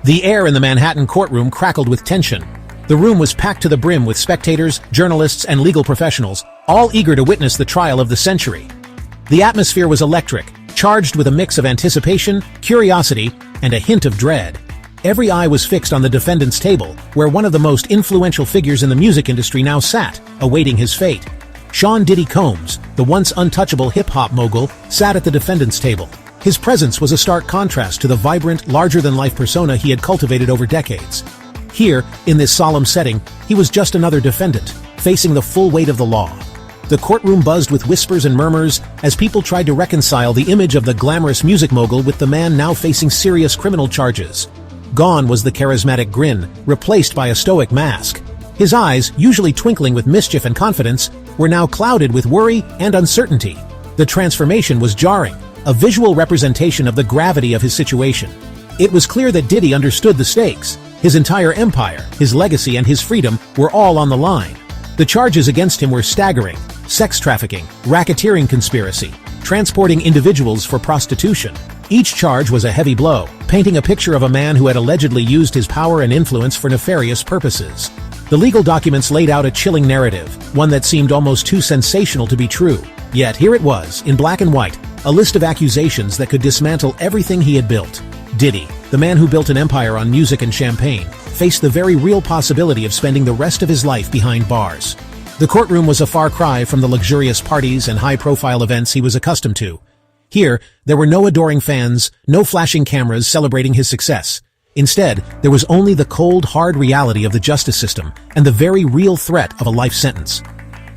The air in the Manhattan courtroom crackled with tension. The room was packed to the brim with spectators, journalists, and legal professionals, all eager to witness the trial of the century. The atmosphere was electric, charged with a mix of anticipation, curiosity, and a hint of dread. Every eye was fixed on the defendant's table, where one of the most influential figures in the music industry now sat, awaiting his fate. Sean "Diddy" Combs, the once untouchable hip-hop mogul, sat at the defendant's table. His presence was a stark contrast to the vibrant, larger-than-life persona he had cultivated over decades. Here, in this solemn setting, he was just another defendant, facing the full weight of the law. The courtroom buzzed with whispers and murmurs as people tried to reconcile the image of the glamorous music mogul with the man now facing serious criminal charges. Gone was the charismatic grin, replaced by a stoic mask. His eyes, usually twinkling with mischief and confidence, were now clouded with worry and uncertainty. The transformation was jarring, a visual representation of the gravity of his situation. It was clear that Diddy understood the stakes. His entire empire, his legacy, and his freedom were all on the line. The charges against him were staggering: sex trafficking, racketeering conspiracy, transporting individuals for prostitution. Each charge was a heavy blow, painting a picture of a man who had allegedly used his power and influence for nefarious purposes. The legal documents laid out a chilling narrative, one that seemed almost too sensational to be true. Yet here it was, in black and white, a list of accusations that could dismantle everything he had built. Diddy, the man who built an empire on music and champagne, faced the very real possibility of spending the rest of his life behind bars. The courtroom was a far cry from the luxurious parties and high-profile events he was accustomed to. Here, there were no adoring fans, no flashing cameras celebrating his success. Instead, there was only the cold, hard reality of the justice system and the very real threat of a life sentence.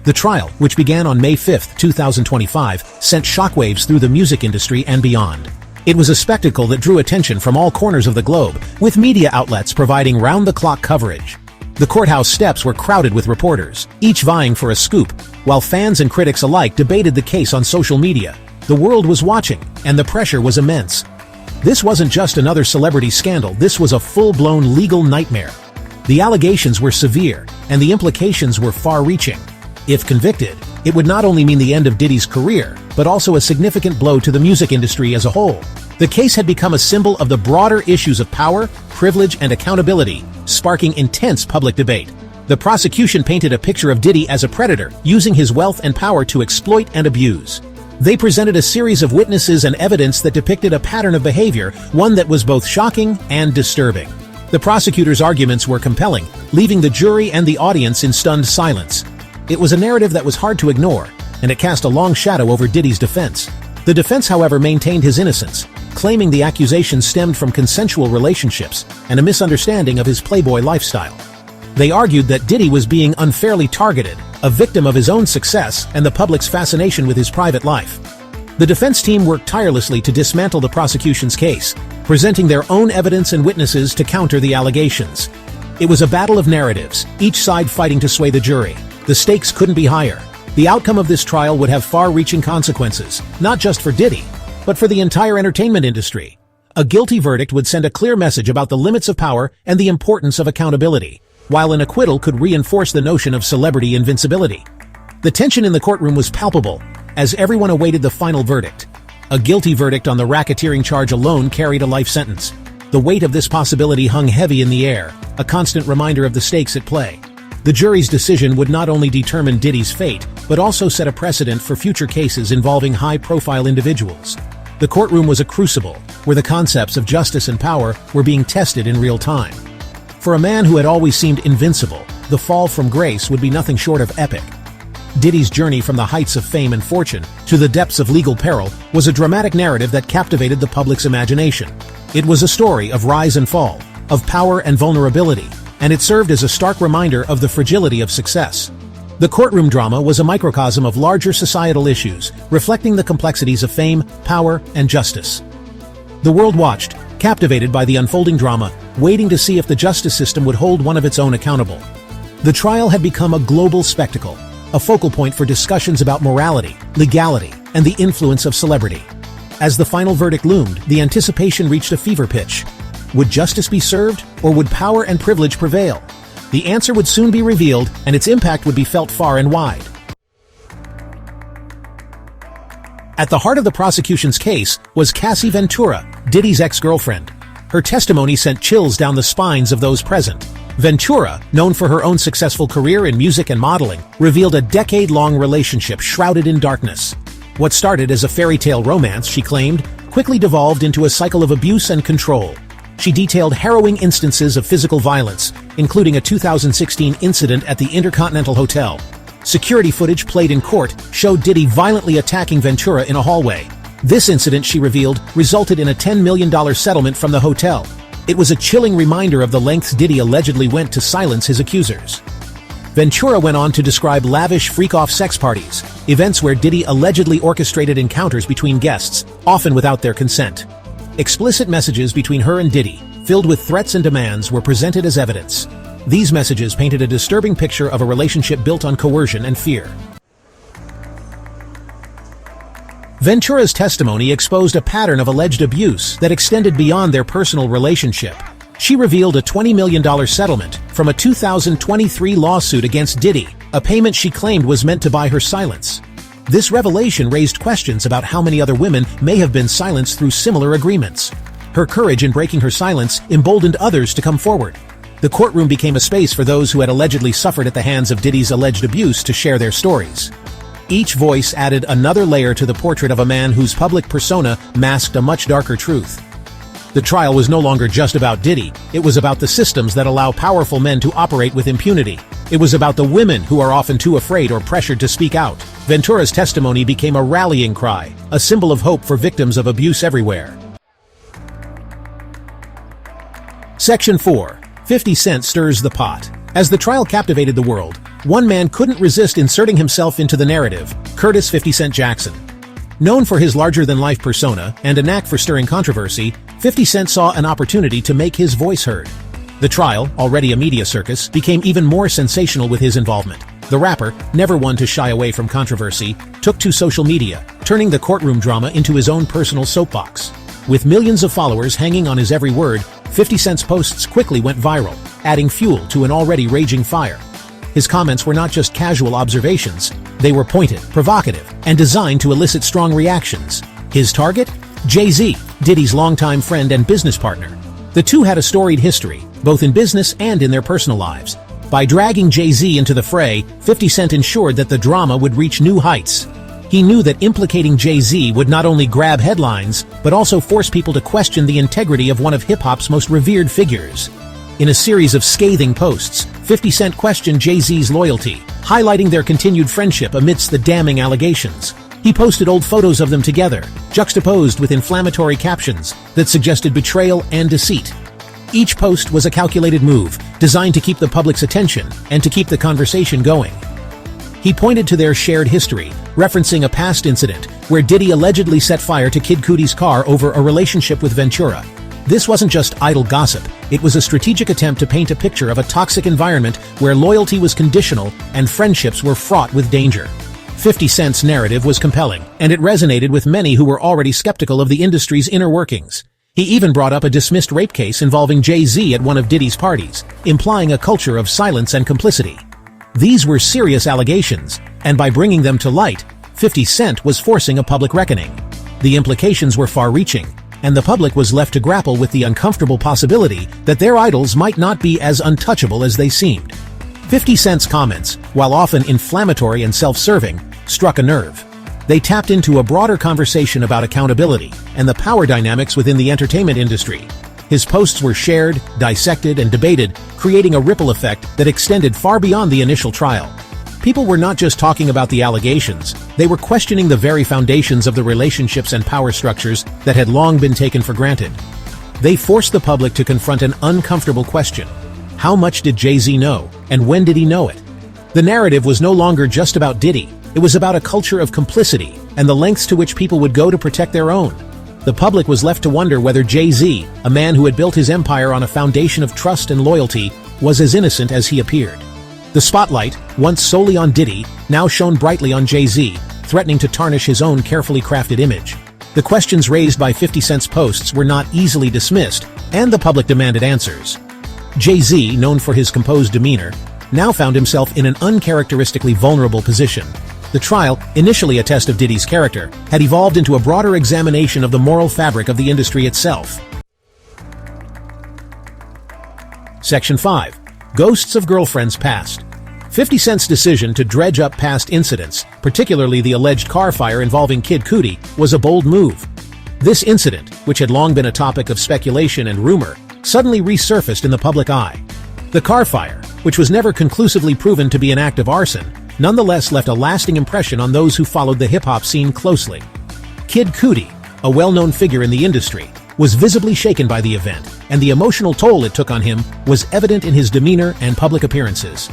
The trial, which began on May 5, 2025, sent shockwaves through the music industry and beyond. It was a spectacle that drew attention from all corners of the globe, with media outlets providing round-the-clock coverage. The courthouse steps were crowded with reporters, each vying for a scoop, while fans and critics alike debated the case on social media. The world was watching, and the pressure was immense. This wasn't just another celebrity scandal, this was a full-blown legal nightmare. The allegations were severe, and the implications were far-reaching. If convicted, it would not only mean the end of Diddy's career, but also a significant blow to the music industry as a whole. The case had become a symbol of the broader issues of power, privilege, and accountability, sparking intense public debate. The prosecution painted a picture of Diddy as a predator, using his wealth and power to exploit and abuse. They presented a series of witnesses and evidence that depicted a pattern of behavior, one that was both shocking and disturbing. The prosecutor's arguments were compelling, leaving the jury and the audience in stunned silence. It was a narrative that was hard to ignore, and it cast a long shadow over Diddy's defense. The defense, however, maintained his innocence, claiming the accusations stemmed from consensual relationships and a misunderstanding of his playboy lifestyle. They argued that Diddy was being unfairly targeted, a victim of his own success and the public's fascination with his private life. The defense team worked tirelessly to dismantle the prosecution's case, presenting their own evidence and witnesses to counter the allegations. It was a battle of narratives, each side fighting to sway the jury. The stakes couldn't be higher. The outcome of this trial would have far-reaching consequences, not just for Diddy, but for the entire entertainment industry. A guilty verdict would send a clear message about the limits of power and the importance of accountability, while an acquittal could reinforce the notion of celebrity invincibility. The tension in the courtroom was palpable, as everyone awaited the final verdict. A guilty verdict on the racketeering charge alone carried a life sentence. The weight of this possibility hung heavy in the air, a constant reminder of the stakes at play. The jury's decision would not only determine Diddy's fate, but also set a precedent for future cases involving high-profile individuals. The courtroom was a crucible, where the concepts of justice and power were being tested in real time. For a man who had always seemed invincible, the fall from grace would be nothing short of epic. Diddy's journey from the heights of fame and fortune to the depths of legal peril was a dramatic narrative that captivated the public's imagination. It was a story of rise and fall, of power and vulnerability, and it served as a stark reminder of the fragility of success. The courtroom drama was a microcosm of larger societal issues, reflecting the complexities of fame, power, and justice. The world watched, captivated by the unfolding drama, waiting to see if the justice system would hold one of its own accountable. The trial had become a global spectacle, a focal point for discussions about morality, legality, and the influence of celebrity. As the final verdict loomed, the anticipation reached a fever pitch. Would justice be served, or would power and privilege prevail? The answer would soon be revealed, and its impact would be felt far and wide. At the heart of the prosecution's case was Cassie Ventura, Diddy's ex-girlfriend. Her testimony sent chills down the spines of those present. Ventura, known for her own successful career in music and modeling, revealed a decade-long relationship shrouded in darkness. What started as a fairy tale romance, she claimed, quickly devolved into a cycle of abuse and control. She detailed harrowing instances of physical violence, including a 2016 incident at the Intercontinental Hotel. Security footage played in court showed Diddy violently attacking Ventura in a hallway. This incident, she revealed, resulted in a $10 million settlement from the hotel. It was a chilling reminder of the lengths Diddy allegedly went to silence his accusers. Ventura went on to describe lavish freak-off sex parties, events where Diddy allegedly orchestrated encounters between guests, often without their consent. Explicit messages between her and Diddy, filled with threats and demands, were presented as evidence. These messages painted a disturbing picture of a relationship built on coercion and fear. Ventura's testimony exposed a pattern of alleged abuse that extended beyond their personal relationship. She revealed a $20 million settlement from a 2023 lawsuit against Diddy, a payment she claimed was meant to buy her silence. This revelation raised questions about how many other women may have been silenced through similar agreements. Her courage in breaking her silence emboldened others to come forward. The courtroom became a space for those who had allegedly suffered at the hands of Diddy's alleged abuse to share their stories. Each voice added another layer to the portrait of a man whose public persona masked a much darker truth. The trial was no longer just about Diddy, it was about the systems that allow powerful men to operate with impunity. It was about the women who are often too afraid or pressured to speak out. Ventura's testimony became a rallying cry, a symbol of hope for victims of abuse everywhere. Section 4. 50 Cent stirs the pot. As the trial captivated the world, one man couldn't resist inserting himself into the narrative: Curtis 50 Cent Jackson. Known for his larger-than-life persona and a knack for stirring controversy, 50 Cent saw an opportunity to make his voice heard. The trial, already a media circus, became even more sensational with his involvement. The rapper, never one to shy away from controversy, took to social media, turning the courtroom drama into his own personal soapbox. With millions of followers hanging on his every word, 50 Cent's posts quickly went viral, adding fuel to an already raging fire. His comments were not just casual observations, they were pointed, provocative, and designed to elicit strong reactions. His target? Jay-Z, Diddy's longtime friend and business partner. The two had a storied history, both in business and in their personal lives. By dragging Jay-Z into the fray, 50 Cent ensured that the drama would reach new heights. He knew that implicating Jay-Z would not only grab headlines, but also force people to question the integrity of one of hip-hop's most revered figures. In a series of scathing posts, 50 Cent questioned Jay-Z's loyalty, highlighting their continued friendship amidst the damning allegations. He posted old photos of them together, juxtaposed with inflammatory captions that suggested betrayal and deceit. Each post was a calculated move, designed to keep the public's attention and to keep the conversation going. He pointed to their shared history, referencing a past incident where Diddy allegedly set fire to Kid Cudi's car over a relationship with Ventura. This wasn't just idle gossip, it was a strategic attempt to paint a picture of a toxic environment where loyalty was conditional and friendships were fraught with danger. 50 Cent's narrative was compelling, and it resonated with many who were already skeptical of the industry's inner workings. He even brought up a dismissed rape case involving Jay-Z at one of Diddy's parties, implying a culture of silence and complicity. These were serious allegations, and by bringing them to light, 50 Cent was forcing a public reckoning. The implications were far-reaching, and the public was left to grapple with the uncomfortable possibility that their idols might not be as untouchable as they seemed. 50 Cent's comments, while often inflammatory and self-serving, struck a nerve. They tapped into a broader conversation about accountability and the power dynamics within the entertainment industry. His posts were shared, dissected, and debated, creating a ripple effect that extended far beyond the initial trial. People were not just talking about the allegations, they were questioning the very foundations of the relationships and power structures that had long been taken for granted. They forced the public to confront an uncomfortable question. How much did Jay-Z know, and when did he know it? The narrative was no longer just about Diddy, it was about a culture of complicity and the lengths to which people would go to protect their own. The public was left to wonder whether Jay-Z, a man who had built his empire on a foundation of trust and loyalty, was as innocent as he appeared. The spotlight, once solely on Diddy, now shone brightly on Jay-Z, threatening to tarnish his own carefully crafted image. The questions raised by 50 Cent's posts were not easily dismissed, and the public demanded answers. Jay-Z, known for his composed demeanor, now found himself in an uncharacteristically vulnerable position. The trial, initially a test of Diddy's character, had evolved into a broader examination of the moral fabric of the industry itself. Section 5. Ghosts of Girlfriends Past. 50 Cent's decision to dredge up past incidents, particularly the alleged car fire involving Kid Cudi, was a bold move. This incident, which had long been a topic of speculation and rumor, suddenly resurfaced in the public eye. The car fire, which was never conclusively proven to be an act of arson, nonetheless left a lasting impression on those who followed the hip-hop scene closely. Kid Cudi, a well-known figure in the industry, was visibly shaken by the event, and the emotional toll it took on him was evident in his demeanor and public appearances.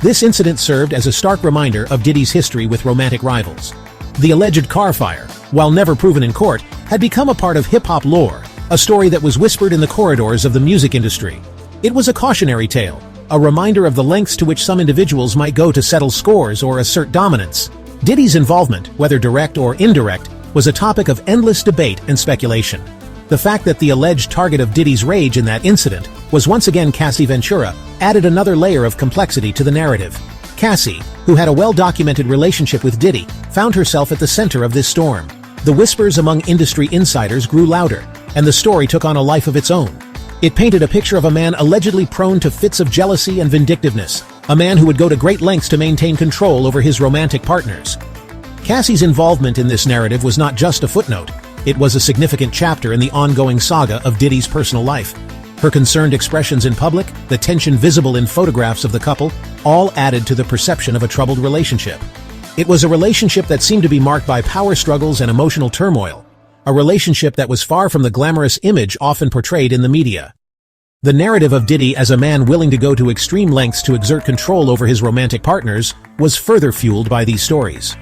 This incident served as a stark reminder of Diddy's history with romantic rivals. The alleged car fire, while never proven in court, had become a part of hip-hop lore, a story that was whispered in the corridors of the music industry. It was a cautionary tale, a reminder of the lengths to which some individuals might go to settle scores or assert dominance. Diddy's involvement, whether direct or indirect, was a topic of endless debate and speculation. The fact that the alleged target of Diddy's rage in that incident was once again Cassie Ventura added another layer of complexity to the narrative. Cassie, who had a well-documented relationship with Diddy, found herself at the center of this storm. The whispers among industry insiders grew louder, and the story took on a life of its own. It painted a picture of a man allegedly prone to fits of jealousy and vindictiveness, a man who would go to great lengths to maintain control over his romantic partners. Cassie's involvement in this narrative was not just a footnote. It was a significant chapter in the ongoing saga of Diddy's personal life. Her concerned expressions in public, the tension visible in photographs of the couple, all added to the perception of a troubled relationship. It was a relationship that seemed to be marked by power struggles and emotional turmoil, a relationship that was far from the glamorous image often portrayed in the media. The narrative of Diddy as a man willing to go to extreme lengths to exert control over his romantic partners was further fueled by these stories.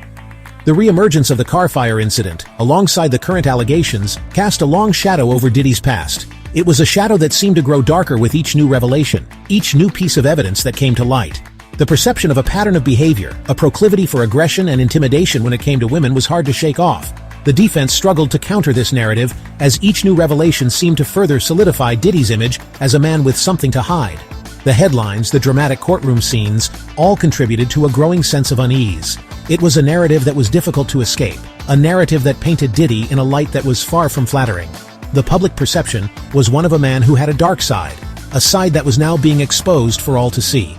The re-emergence of the car fire incident, alongside the current allegations, cast a long shadow over Diddy's past. It was a shadow that seemed to grow darker with each new revelation, each new piece of evidence that came to light. The perception of a pattern of behavior, a proclivity for aggression and intimidation when it came to women, was hard to shake off. The defense struggled to counter this narrative, as each new revelation seemed to further solidify Diddy's image as a man with something to hide. The headlines, the dramatic courtroom scenes, all contributed to a growing sense of unease. It was a narrative that was difficult to escape, a narrative that painted Diddy in a light that was far from flattering. The public perception was one of a man who had a dark side, a side that was now being exposed for all to see.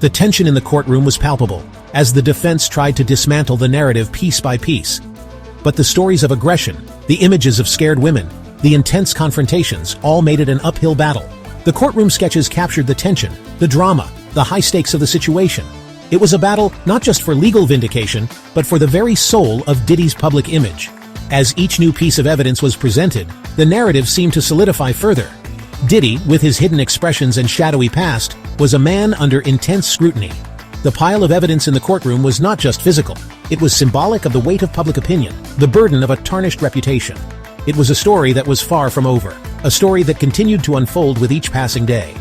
The tension in the courtroom was palpable, as the defense tried to dismantle the narrative piece by piece. But the stories of aggression, the images of scared women, the intense confrontations all made it an uphill battle. The courtroom sketches captured the tension, the drama, the high stakes of the situation. It was a battle not just for legal vindication, but for the very soul of Diddy's public image. As each new piece of evidence was presented, the narrative seemed to solidify further. Diddy, with his hidden expressions and shadowy past, was a man under intense scrutiny. The pile of evidence in the courtroom was not just physical. It was symbolic of the weight of public opinion, the burden of a tarnished reputation. It was a story that was far from over, a story that continued to unfold with each passing day.